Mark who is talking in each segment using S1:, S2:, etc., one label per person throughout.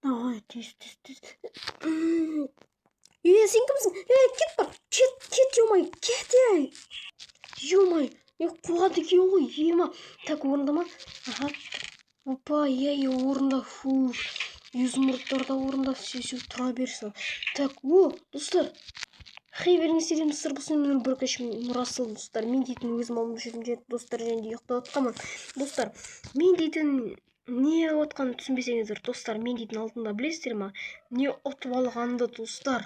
S1: Ай, тез. Сен кімсің? Кет бар. Кет, ё-май, кет, ё-май. Қуады екен ғой, ема. Так, орындама. Ага. Опа, орында. Фу. Изумрудтар да орында. Все, тұра берсін. Так, достар. Беріңіздерден достар, бұл сенің бір кешім мұрасы достар. Мен дейтін өзім алып жүрмін достар, және ұйықтап отқанмын. Достар, мен дейтін не отқанын түсінбесеңіздер, достар, мен дейтін алдында білесіздер ма? Не ұтып алғанды, достар.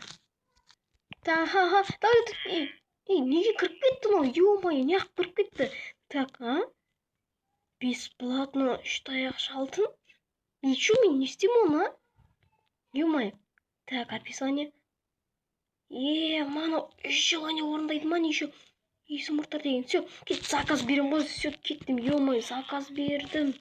S1: Неге кіріп кетті мынау? Ё-май, неғып кіріп кетті? Так, бесплатно 3 таяқ алтын? И чё, мен не істеймін оны, Ё-май. Так, описание. Мана 3 желание орындайды ма, не еще? Изумрудтар деген. Все, кет, заказ берем ғой. Все, кеттім. Ё-май, заказ бердім.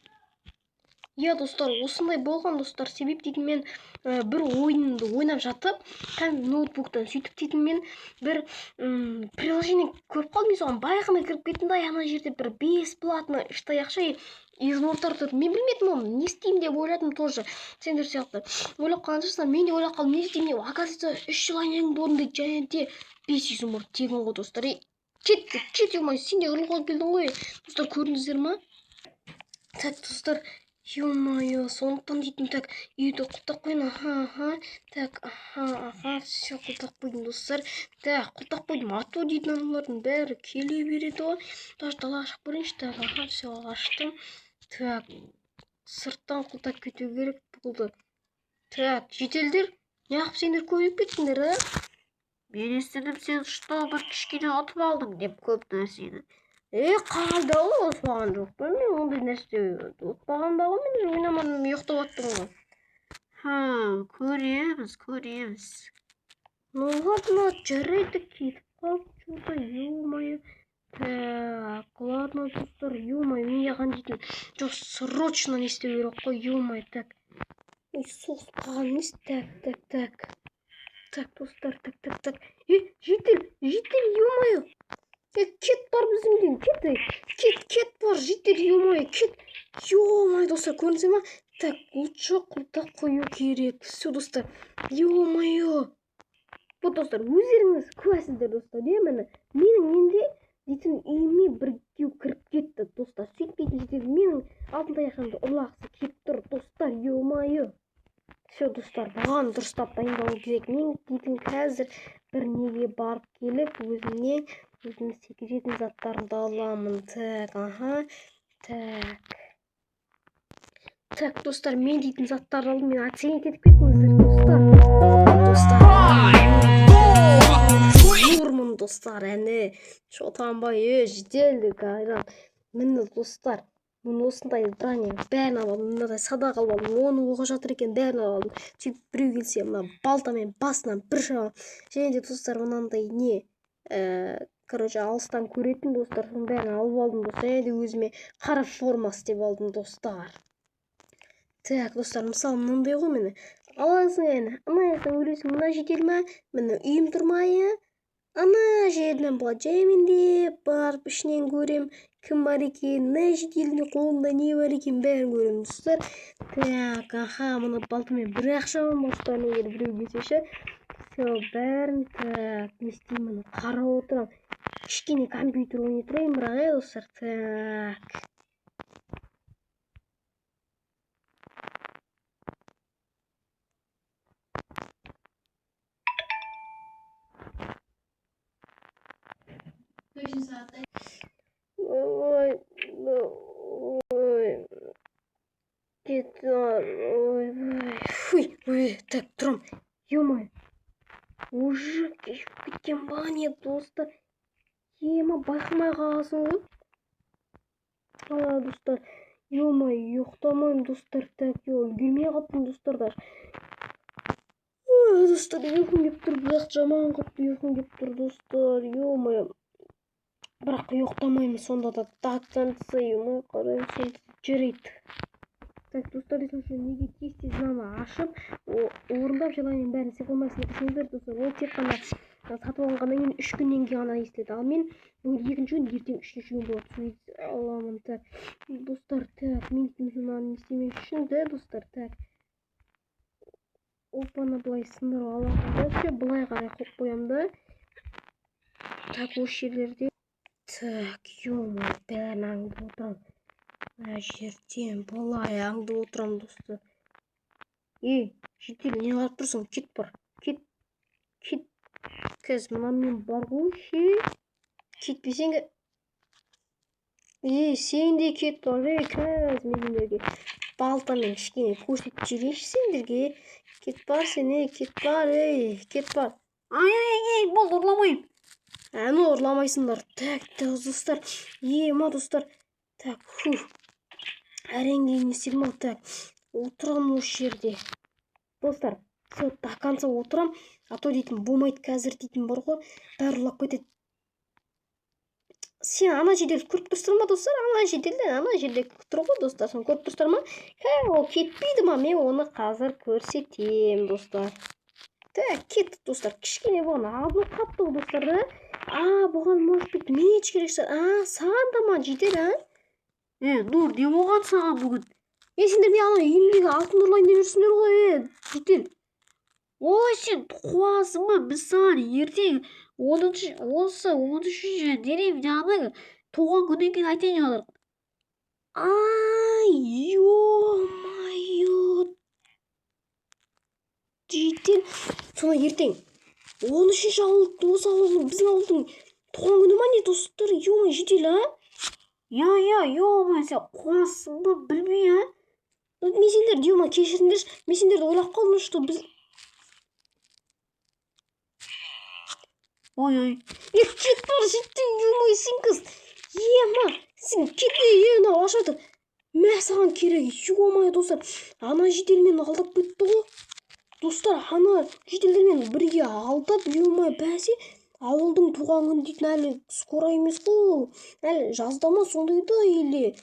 S1: Достар, осындай болған достар. Себеп дейтін мен бір ойынды ойнап жатып, ноутбуктан сөйтіп дейтін мен бір приложение көріп қалдым. Мен соған байқамай кіріп кеттім да, ана жерде бір бесплатно 3 таяқша изумрудтар тұр. Мен білмедім оны, не істеймін деп ойладым тоже. Сендер сияқты ойлап қалған шығарсың, мен де ойлап қалдым, не істеймін деп. Оказывается, 3 желаниеңді орындайды, және де 5 изумруд тегін ғой достар. Кет, ё-май, сен де ұрлауға келдің ғой. Достар, көрдіңіздер ма? Так, достар, ё-моё, сондықтан дейтін. Так, үйді құлтақ қойын. Так, все, құлтақ қойдым достар. Так, құлтақ қойдым. Ату дейтін аналардың бәрі келе береді ғой. Даже далаға шығып көрейінші. Так, все, аштым. Так, сырттан құлтақ кету керек болды. Так, жетелдер, неғып сендер көбейіп кеттіңдер, Мен естідім, сен что бір кішкене ұтып алдың деп көп нәрсені. Қалды ғой, ұтпаған жоқ па? Мен ондай нәрсе ұтпаған ба ғой, мен ойнамадым, ұйықтап аттым ғой. Көреміз. Ну ладно, жарайды, кетіп қалып жолда, ё-моё. Так, ладно, достар, ё-моё, мен яған дейтін. Жоқ, срочно не істеу керек қой, ё-моё. Так, соғысып қалған емес. Так. Так, достар, так. Жетел, ё-моё. Кет бар біздің кет бар, жетел, ё-моё, кет. Ё-моё, достар, көрдіңіздер ма? Так, лучше құлтақ қою керек. Все, достар, ё-моё. Вот, достар, өздеріңіз куәсіздер, достар, мені. Менің енді дейтін үйіме бірге кіріп кетті, достар. Сөйтпейтін жетел, менің алтын таяқымды ұрлағысы келіп тұр, достар, ё-моё. Все, достар, бұған дұрыстап дайындалу керек. Мен дейтін қазір бір неге барып келіп, өзімнің секіретін заттарымды аламын. Так, достар, мен дейтін заттарды алдым. Мен оценить етіп кетіңіздер, достар. Нормын, достар, әне. Шотанбай, жеделді қайран. Мені, достар. Мен осындай здание бәрін алып, мынадай садақ алып, оны оқып жатыр екен, бәрін алып. Сөйтіп біреу келсе, мына балтамен басынан бір шағам. Және де достар, мынандай не, алыстан көретін достар, соның бәрін алып алдым достар. Және де өзіме қара форма істеп алдым достар. Так, достар, мысалы мынандай ғой мені. Аласың әне, ана яқтан көресің, мына жетел ма? Міне үйім тұрмайы. Ана жерден бұға жаймендеп барып ішінен көрем, кім бар екен, мына жетелдің қолында не бар екен, бәрін көрем достар. Так, мұны балтамен бір ақшамын достар, егер біреу келсе. Все, бәрін. Так, не істеймін, қарап отырам. Кішкене компьютер ойнай тұрайын, бірақ достар. Так. Ой. Фуй, так, тұрам. Ё-моё. Уже кеткен ба не, достар? Байқамай қаласың ғой. Достар. Ё-моё, ұйықтамайым, достар. Так, үлгермей қалыппын, достар, даже. Достар, ұйқым кеп тұр, бірақ жаман қатты ұйқым кеп тұр, достар. Ё-моё. Бірақ ұйықтамаймын сонда да. Так, ё-моё, қарайым, жарайды. Так, достар, неге тез наны ашып, орындап желаниенің бәрін істеп қоймайсың десеңіздер, достар, ол тек қана сатып алғаннан кейін 3 күннен кейін ғана естіледі. Ал мен бүгін 2-ші күн, ертең 3-ші күн болады. Сөйтіп аламын. Так, достар, так, мен мынаны не істемек үшін, достар, так. опаны былай сындырып аламын да, все, былай қарай қойып қоямын да. Так, осы жерлерде. Так, ё-моё, бәрін аңдып отырамын. Мына жерден былай аңдып отырамын, достар. Жедел, не қылып тұрсың? Кет бар. Кет. Қазір мына мен бар ғой, кетпесең. Сен де кет бар, қазір мендерге балтамен кішкене көрсетіп жіберейінші сендерге. Кет бар сен, кет бар, кет бар.
S2: Ай, болды, ұрламайым.
S1: Әні ұрламайсыңдар. Так, достар. Ма, достар. Так, әрең кейін істедім ал. Так, отырам осы жерде. Достар, все, до конца отырам. А то дейтін болмайды қазір дейтін бар ғой. Бәрі ұрлап кетеді. Сен ана жерде көріп тұрсыздар ма, достар? Ана жерде тұр ғой, достар. Сен көріп тұрсыздар ма? Ол кетпейді ма? Мен оны қазір көрсетем, достар. Так, кетті, достар. Кішкене болған азын қапты ғой, достар, да? Бұған может быть меч керек шығар. Саған да ма жедел,
S2: Нұр, не болған саған бүгін?
S1: Сендер не ана үйімдегі алтын ұрлайын деп жүрсіңдер ғой, жедел.
S2: Ой, сен қуасың ба? Біз саған ертең 13-ші деревняның туған күннен кейін айтайын жатыр.
S1: Ё-моё. Жедел. Соны ертең 13-ші осы ауылдың, біздің ауылдың туған күні ма не, достар? Ё-моё, жедел,
S2: Ё-моё, сен қуасың ба? Білмей,
S1: Мен сендерді, ё-моё, кешіріңдерші. Мен сендерді ойлап қалдым, что біз...
S2: Ой.
S1: Кет бар, жеттің, ё-моё, сен қыз. Сен кетпе, мынау ашады. Мә, саған керек, ё-моё, достар. Ана жеделмен алдап кетті ғой. Достар, ана жеделдермен бірге алдап, ё-моё, бәсе. Ауылдың туған күні дейтін әлі скоро емес қой. Әлі жазда ма сондай да, или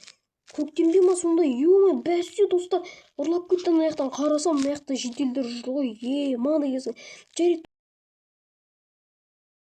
S1: көктемде ма сондай, ё-моё, бәсе, достар. Ұрлап кетті, ана жақтан қарасам, мына жақта жеделдер жүр ғой. Ма дегенсің. Жарайды.